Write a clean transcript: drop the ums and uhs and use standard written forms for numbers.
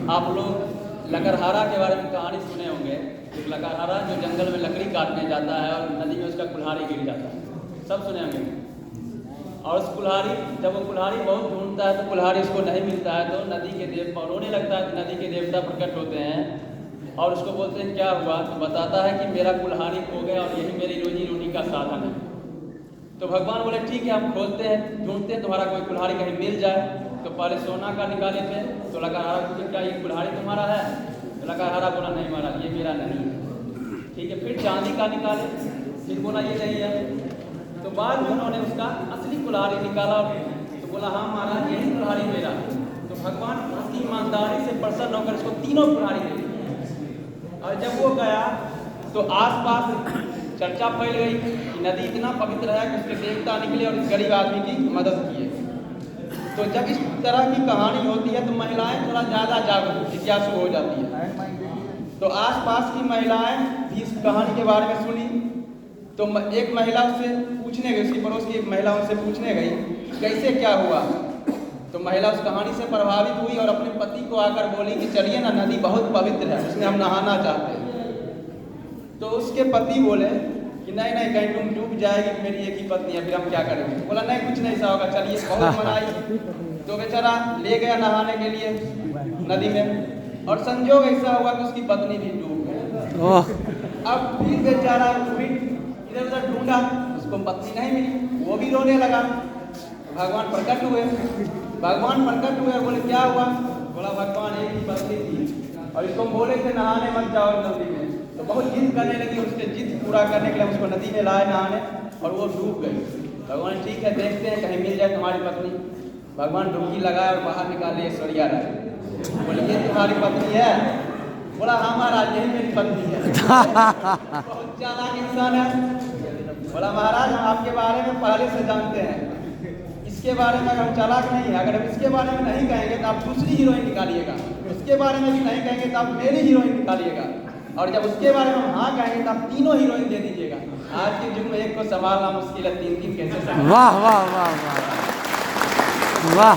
आप लोग लकड़हारा के बारे में कहानी सुने होंगे। एक लकड़हारा जो जंगल में लकड़ी काटने जाता है और नदी में उसका कुल्हाड़ी गिर जाता है, सब सुने होंगे। और उस कुल्हाड़ी, जब वो कुल्हाड़ी बहुत ढूंढता है तो कुल्हाड़ी उसको नहीं मिलता है, तो नदी के देवता रोने लगता है। नदी के देवता प्रकट होते हैं और उसको बोलते हैं क्या हुआ, तो बताता है कि मेरा कुल्हाड़ी खो गया और यही मेरी रोजी रोटी का साधन है। तो भगवान बोले ठीक है, हम खोलते हैं, ढूंढते हैं, तुम्हारा कोई कुल्हाड़ी कहीं मिल जाए। तो पहले सोना का निकाले थे, तो लकड़हारा पूछे क्या ये कुल्हाड़ी तुम्हारा है? तो लकड़हारा बोला नहीं महाराज, ये मेरा नहीं है। ठीक है, फिर चांदी का निकाले, फिर बोला ये नहीं है। तो बाद में उन्होंने उसका असली कुल्हाड़ी निकाला, तो बोला हाँ महाराज यही कुल्हाड़ी मेरा। तो भगवान उसकी ईमानदारी से प्रसन्न होकर उसको तीनों कुल्हाड़ी दे दी। और जब वो गया तो आसपास चर्चा फैल गई कि नदी इतना पवित्र है कि उसके देवता निकले और इस गरीब आदमी की मदद किए। तो जब इस तरह की कहानी होती है तो महिलाएं थोड़ा ज़्यादा जागरूक जिज्ञासु हो जाती है। तो आसपास की महिलाएं भी इस कहानी के बारे में सुनी। तो एक महिला उससे पूछने गई, उसकी पड़ोस की एक महिला उससे पूछने गई कैसे क्या हुआ। तो महिला उस कहानी से प्रभावित हुई और अपने पति को आकर बोली कि चलिए ना, नदी बहुत पवित्र है, उसमें हम नहाना चाहते हैं। तो उसके पति बोले कि नहीं नहीं, कहीं तुम डूब जाएगी, मेरी एक ही पत्नी है, फिर हम क्या करेंगे। बोला नहीं कुछ नहीं सा होगा, चलिए। बहुत मनाई, तो बेचारा ले गया नहाने के लिए नदी में, और संजोग ऐसा हुआ कि उसकी पत्नी भी डूब गई। अब फिर बेचारा फिर इधर उधर ढूंढा, उसको पत्नी नहीं मिली, वो भी रोने लगा। भगवान प्रकट हुए, और बोले क्या हुआ? बोला भगवान एक ही पत्नी थी और इसको बोले थे नहाने मत जाओ नदी में, तो बहुत जिद करने लगी। उसके जिद पूरा करने के लिए उसको नदी में लाए नहाने और वो डूब गई। भगवान ठीक है, देखते हैं कहीं मिल जाए तुम्हारी पत्नी। भगवान डुबकी लगाए और बाहर निकाले ऐश्वर्या राय। बोले ये तुम्हारी पत्नी है? बोला हाँ महाराज यही मेरी पत्नी है। बहुत चालाक इंसान है। बोला महाराज हम आपके बारे में पहले से जानते हैं, इसके बारे में अगर हम चालाक नहीं है, अगर हम इसके बारे में नहीं कहेंगे तो आप दूसरी हीरोइन निकालिएगा, उसके बारे में भी नहीं कहेंगे तो आप मेरी हीरोइन निकालिएगा, और जब उसके बारे में हम हाँ कहेंगे तो आप तीनों हीरोइन दे दीजिएगा। आज के युग में एक को संभालना मुश्किल है, तीन कैसे संभाल। वाह वाह वाह वाह वाह।